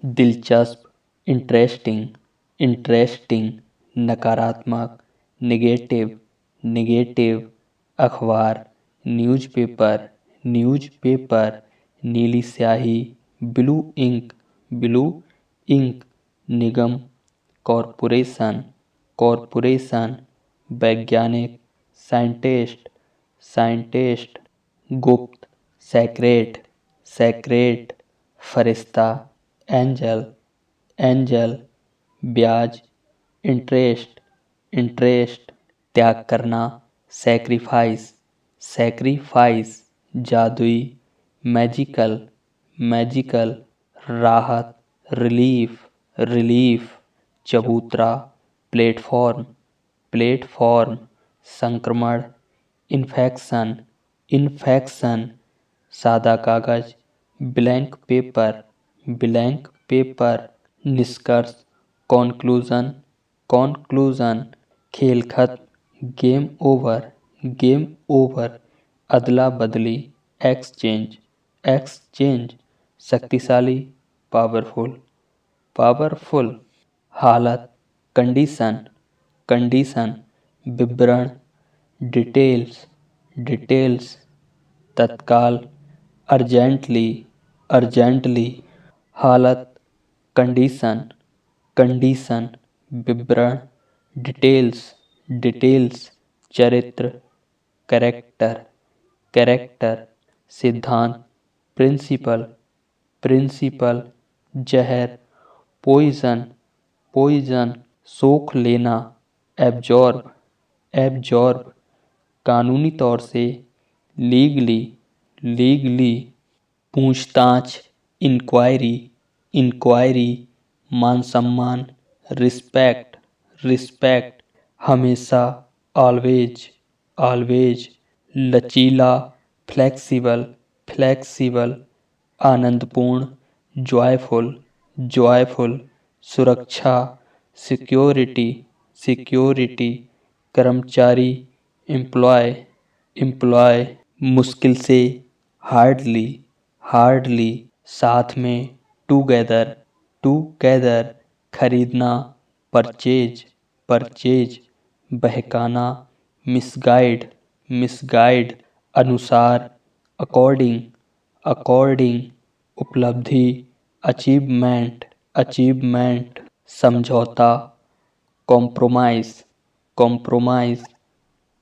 दिलचस्प, interesting, interesting, नकारात्मक, negative, negative, अखबार, न्यूज़पेपर, न्यूज़पेपर, नीली स्याही, ब्लू इंक, ब्लू इंक, निगम, कॉरपोरेशन, कॉरपोरेशन, वैज्ञानिक, साइंटिस्ट, साइंटिस्ट, गुप्त, सेक्रेट, सेक्रेट, फरिश्ता, एंजल, एंजल, ब्याज, इंटरेस्ट, इंटरेस्ट, त्याग करना, सैक्रिफाइस, सैक्रिफाइस, जादुई, मैजिकल, मैजिकल, राहत, रिलीफ, रिलीफ, चबूतरा, प्लेटफॉर्म, प्लेटफॉर्म, संक्रमण, इन्फेक्शन, इन्फेक्शन, सादा कागज, ब्लैंक पेपर, ब्लैंक पेपर, निष्कर्ष, कॉन्क्लूजन, कॉन्क्लूजन, खेल खत्म, गेम ओवर, गेम ओवर, अदला बदली, एक्सचेंज, एक्सचेंज, शक्तिशाली, पावरफुल, पावरफुल, हालत, कंडीशन, कंडीशन, विवरण, डिटेल्स, डिटेल्स, तत्काल, अर्जेंटली, अर्जेंटली, हालत, कंडीशन, कंडीशन, विवरण, डिटेल्स, डिटेल्स, चरित्र, कैरेक्टर, कैरेक्टर, सिद्धांत, प्रिंसिपल, प्रिंसिपल, जहर, पॉइजन, पॉइजन, सोख लेना, एब्जॉर्ब, एब्जॉर्ब, कानूनी तौर से, लीगली, लीगली, पूछताछ, इंक्वायरी, इंक्वायरी, मान सम्मान, रिस्पेक्ट, रिस्पेक्ट, हमेशा, ऑलवेज, ऑलवेज, लचीला, फ्लेक्सिबल, फ्लेक्सिबल, आनंदपूर्ण, जॉयफुल, जॉयफुल, सुरक्षा, सिक्योरिटी, सिक्योरिटी, कर्मचारी, एम्प्लॉय, एम्प्लॉय, मुश्किल से, हार्डली, हार्डली, साथ में, टुगेदर, टुगेदर, खरीदना, परचेज, परचेज, बहकाना, मिसगाइड, मिसगाइड, अनुसार, अकॉर्डिंग, अकॉर्डिंग, उपलब्धि, अचीवमेंट, अचीवमेंट, समझौता, कॉम्प्रोमाइज, कॉम्प्रोमाइज,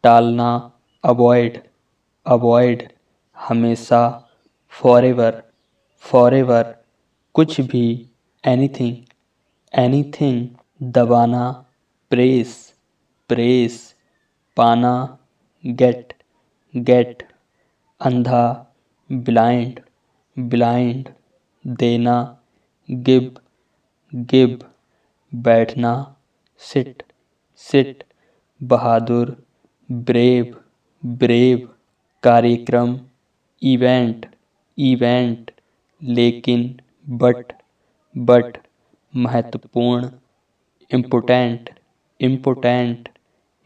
टालना, अवॉइड, अवॉइड, हमेशा, फॉरएवर, फॉरएवर, कुछ भी, एनीथिंग, एनीथिंग, दबाना, प्रेस, प्रेस, पाना, गेट, गेट, अंधा, ब्लाइंड, ब्लाइंड, देना, गिव, गिव, बैठना, सिट, सिट, बहादुर, ब्रेव, ब्रेव, कार्यक्रम, इवेंट, इवेंट, लेकिन, बट, महत्वपूर्ण, इम्पोर्टेंट, इम्पोर्टेंट,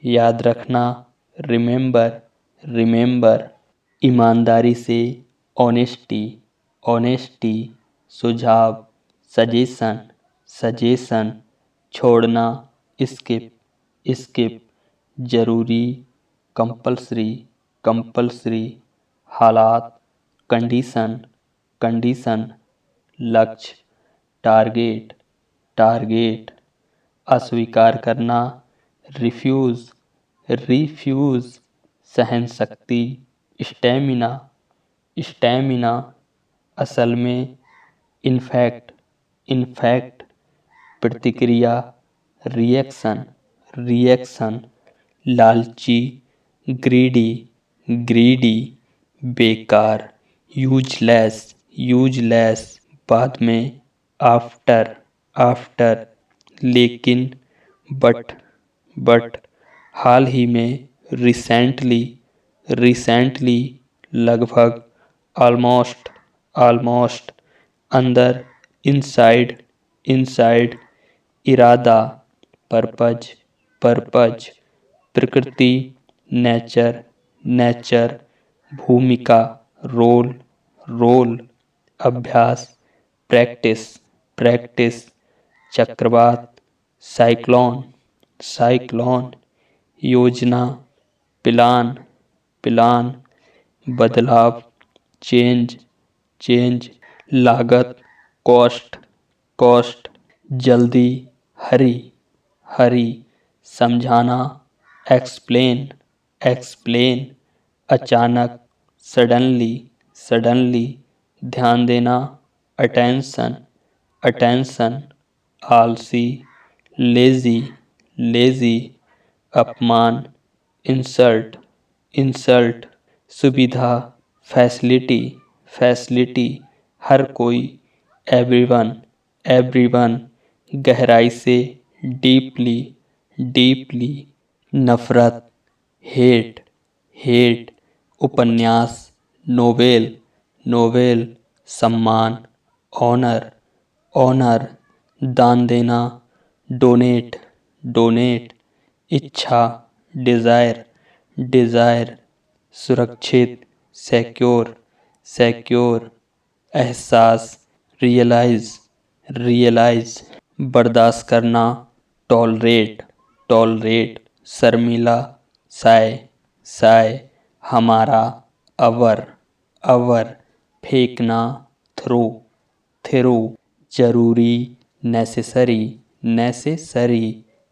याद रखना, रिमेंबर, रिमेंबर, ईमानदारी से, ऑनेस्टी, ऑनेस्टी, सुझाव, सजेशन, सजेशन, छोड़ना, स्किप, स्किप, जरूरी, कंपल्सरी, कंपल्सरी, हालात, कंडीशन, कंडीशन, लक्ष्य, टारगेट, टारगेट, अस्वीकार करना, रिफ्यूज, रिफ्यूज, सहन शक्ति, स्टैमिना, स्टैमिना, असल में, इनफैक्ट, इनफैक्ट, प्रतिक्रिया, रिएक्शन, रिएक्शन, लालची, ग्रीडी, ग्रीडी, बेकार, यूजलेस, यूजलेस, बाद में, आफ्टर, आफ्टर, लेकिन, बट, हाल ही में, रिसेंटली, रिसेंटली, लगभग, ऑलमोस्ट, ऑलमोस्ट, अंदर, इनसाइड, इनसाइड, इरादा, पर्पज, पर्पज, प्रकृति, नेचर, नेचर, भूमिका, रोल, रोल, अभ्यास, प्रैक्टिस, प्रैक्टिस, चक्रवात, साइक्लोन, साइक्लोन, योजना, प्लान, प्लान, बदलाव, चेंज, चेंज, लागत, कॉस्ट, कॉस्ट, जल्दी, हरी, हरी, समझाना, एक्सप्लेन, एक्सप्लेन, अचानक, सडनली, सडनली, ध्यान देना, अटेंशन, अटेंशन, आलसी, लेजी, लेजी, अपमान, इंसल्ट, इंसल्ट, सुविधा, फैसिलिटी, फैसिलिटी, हर कोई, एवरीवन, एवरीवन, गहराई से, डीपली, डीपली, नफरत, हेट, हेट, उपन्यास, नोवेल, नोवेल, सम्मान, ऑनर, ऑनर, दान देना, डोनेट, डोनेट, इच्छा, डिज़ायर, डिज़ायर, सुरक्षित, सिक्योर, सिक्योर, एहसास, रियलाइज, रियलाइज, बर्दाश्त करना, टॉलरेट, टॉलरेट, शर्मिला, साय, साय, हमारा, अवर, अवर, फेंकना, थ्रो, थ्रो, जरूरी, नेसेसरी, नेसेसरी,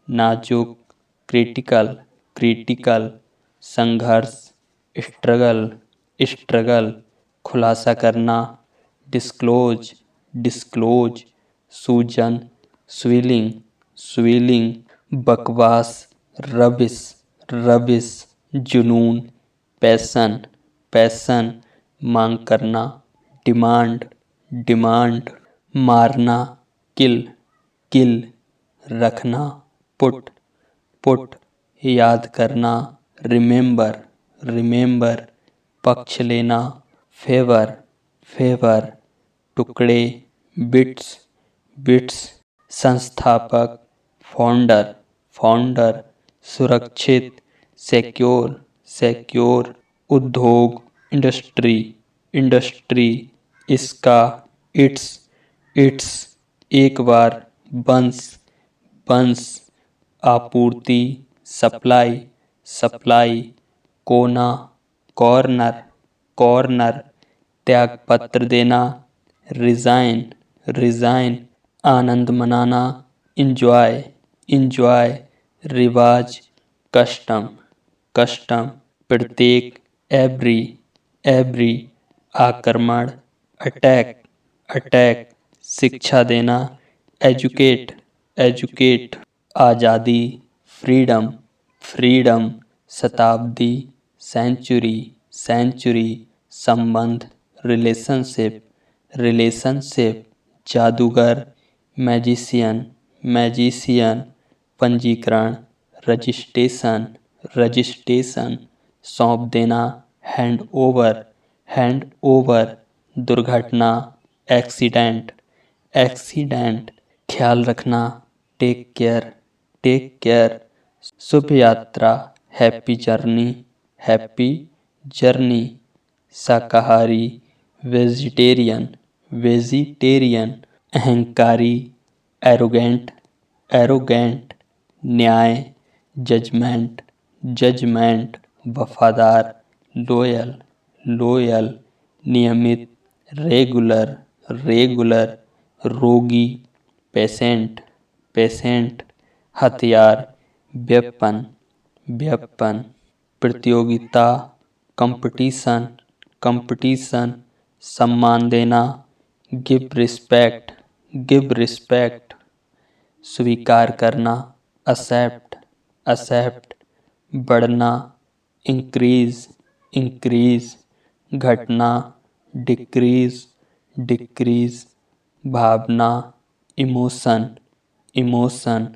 नाजुक, क्रिटिकल, क्रिटिकल, संघर्ष, स्ट्रगल, स्ट्रगल, खुलासा करना, डिस्क्लोज, डिस्क्लोज, सूजन, स्विलिंग, स्विलिंग, बकवास, रबिश, रबिश, जुनून, पैशन, पैशन, मांग करना, डिमांड, डिमांड, मारना, किल, किल, रखना, पुट, पुट, याद करना, रिमेंबर, रिमेंबर, पक्ष लेना, फेवर, फेवर, टुकड़े, बिट्स, बिट्स, संस्थापक, फाउंडर, फाउंडर, सुरक्षित, सिक्योर, सिक्योर, उद्योग, इंडस्ट्री, इंडस्ट्री, इसका, इट्स, इट्स, एक बार, बंस, बंस, आपूर्ति, सप्लाई, सप्लाई, कोना, कॉर्नर, कॉर्नर, त्यागपत्र देना, रिजाइन, रिजाइन, आनंद मनाना, इंजॉय, इंजॉय, रिवाज, कस्टम, कस्टम, प्रत्येक, एवरी, एवरी, आक्रमण, अटैक, अटैक, शिक्षा देना, एजुकेट, एजुकेट, आज़ादी, फ्रीडम, फ्रीडम, शताब्दी, सेंचुरी, सेंचुरी, संबंध, रिलेशनशिप, रिलेशनशिप, जादूगर, मैजिशियन, मैजिशियन, पंजीकरण, रजिस्ट्रेशन, रजिस्ट्रेशन, सौंप देना, हैंड ओवर, हैंड ओवर, दुर्घटना, एक्सीडेंट, एक्सीडेंट, ख्याल रखना, टेक केयर, टेक केयर, शुभ यात्रा, हैप्पी जर्नी, हैप्पी जर्नी, शाकाहारी, वेजिटेरियन, वेजिटेरियन, अहंकारी, एरोगेंट, एरोगेंट, न्याय, जजमेंट, जजमेंट, वफादार, लोयल, लोयल, नियमित, रेगुलर, रेगुलर, रोगी, पेशेंट, पेशेंट, हथियार, वेपन, वेपन, प्रतियोगिता, कंपटीशन, कंपटीशन, सम्मान देना, गिव रिस्पेक्ट, गिव रिस्पेक्ट, स्वीकार करना, एक्सेप्ट, एक्सेप्ट, बढ़ना, इंक्रीज, इंक्रीज, घटना, डिक्रीज, डिक्रीज, भावना, इमोशन, इमोशन,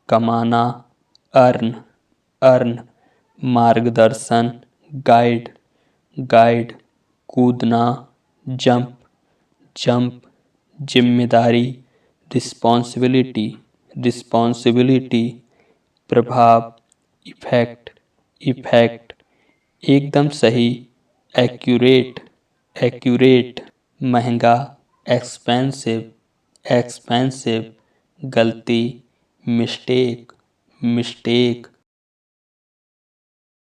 कमाना, अर्न, अर्न, मार्गदर्शन, गाइड, गाइड, कूदना, जंप, जंप, जिम्मेदारी, रिस्पॉन्सिबिलिटी, रिस्पॉन्सिबिलिटी, प्रभाव, इफेक्ट, इफेक्ट, एकदम सही, एक्यूरेट, एक्यूरेट, महंगा, एक्सपेंसिव, एक्सपेंसिव, गलती, मिस्टेक, मिस्टेक,